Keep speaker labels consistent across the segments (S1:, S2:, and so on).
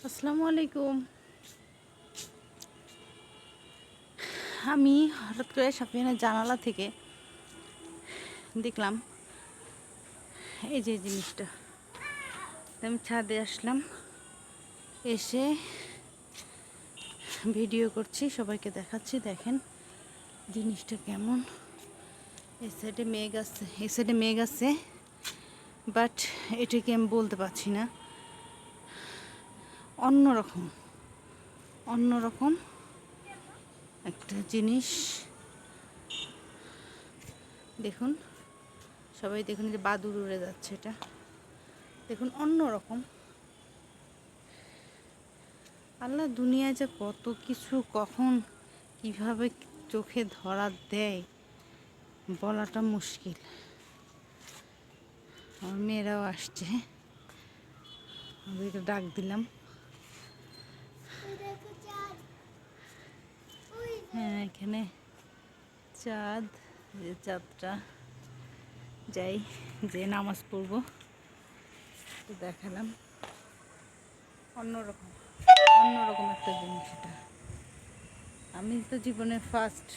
S1: আসসালামু আলাইকুম। আমি হঠাৎ করে সাফিয়ানের জানালা থেকে দেখলাম এই যে জিনিসটা। আমি ছাদে আসলাম, এসে ভিডিও করছি, সবাইকে দেখাচ্ছি। দেখেন জিনিসটা কেমন। এই সাইডে মেঘ আছে, এই সাইডে মেঘ আছে, বাট এটাকে আমি বলতে পারছি না। অন্যরকম অন্যরকম একটা জিনিস। দেখুন, সবাই দেখুন, যে বাদুড় উড়ে যাচ্ছে। এটা দেখুন, অন্যরকম। আল্লাহ দুনিয়ায় যে কত কিছু কখন কিভাবে চোখে ধরা দেয় বলাটা মুশকিল। আমার মেয়েরাও আসছে, ওদেরকে ডাক দিলাম। হ্যাঁ, এখানে চাঁদ, যে চাঁদটা যাই যে নামাজ পড়বো, তো দেখালাম। অন্যরকম অন্যরকম একটা জিনিস এটা। আমি তো জীবনে ফার্স্ট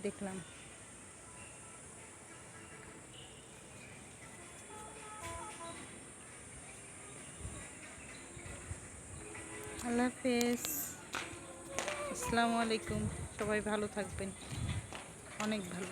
S1: দেখলাম। আল্লাহ হাফেজ, আসসালামু আলাইকুম। সবাই ভালো থাকবেন, অনেক ভালো।